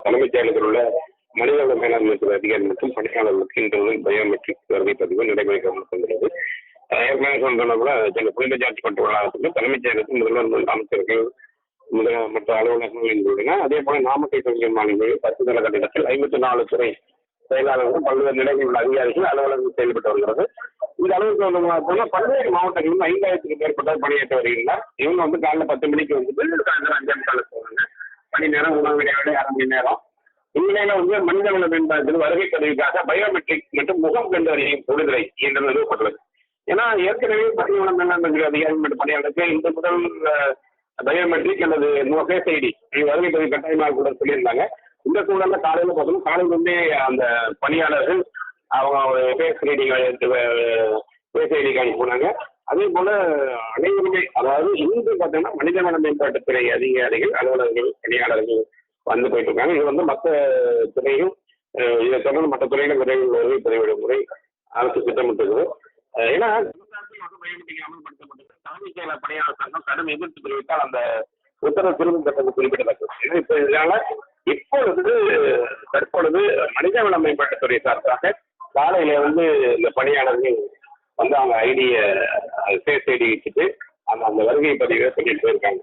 தலைமைச் செயலகத்தில் உள்ள மனிதவள மேலாண்மை துறை அதிகாரி மற்றும் பணியாளர்களுக்கு இன்று முதல் பயோமெட்ரிக் வருகை பதிவு நடைமுறைக்கு வந்துள்ளது. ஏற்கனவே சொன்னா கூட சென்னை புனித ஜார்ஜ் பட்டு வளாகத்துக்கு தலைமைச் செயலகத்தில் முதல்வர் அமைச்சர்கள் மற்ற அலுவலகங்கள் இருந்துள்ளன. அதே போல நாமக்கல் கவிஞர் மாநிலங்களில் 10 தள கட்டிடத்தில் 54 துறை செயலாளர்கள் பல்வேறு நிலைகளில் உள்ள அதிகாரிகள் அலுவலகங்கள் செயல்பட்டு வருகிறது. இந்த அளவுக்கு பல்வேறு மாவட்டங்களிலும் 5000க்கும் மேற்பட்டவர் பணியாற்றி வருகின்றனர். இவங்க காலைல 10 மணிக்கு சாயந்தரம் 5:30 போவாங்க. மணி நேரம் உணவு இடைவெளி 1/2 மணி நேரம். இந்நிலையில மனிதவள மேம்பாட்டுக்கு வருகை பதிவுக்காக பயோமெட்ரிக் மற்றும் முகம் கண்டறியும் தொழில்துறை என்று நிறுவப்பட்டுள்ளது. ஏன்னா ஏற்கனவே மனிதவள மேம்பாட்டு அதிகாரி மற்றும் பணியாளருக்கு இந்த முதல் பயோமெட்ரிக் அல்லது ஃபேஸ் ஐடி வருகை பதிவு கட்டாயமாக கூட சொல்லியிருந்தாங்க. இந்த சூழல்ல காலையில பார்த்தோம்னா காலையிலிருந்தே அந்த பணியாளர்கள் அவங்க ஃபேஸ் ரீடிங் ஃபேஸ் ஐடி காணி போனாங்க. அதே போல அனைவருமே அதாவது இன்று பார்த்தீங்கன்னா மனிதவள மேம்பாட்டுத்துறை அதிகாரிகள் அலுவலர்கள் பணியாளர்கள் வந்து போயிட்டு இருக்காங்க. இது மற்ற துறையும் இதை தொடர்ந்து மற்ற துறையில விரைவில் வருகை பதிவிடும் முறை அரசு திட்டமிட்டிருக்கு. ஏன்னா பயோமெட்ரிக் அமல்படுத்தப்பட்டது தலைமைச் செயலர் பணியாளர் சங்கம் கடும் எதிர்ப்பு தெரிவித்தால் அந்த உத்தரவு திரும்பும் திட்டத்தை குறிப்பிடத்தக்கது. இப்ப இதனால தற்பொழுது மனிதவள மேம்பாட்டுத்துறை சார்பாக காலையில இந்த பணியாளர்கள் அவங்க ஐடியை ஃபேஸ் ஐடி வச்சுட்டு அந்த வருகை பதிவை சொல்லிட்டு போயிருக்காங்க.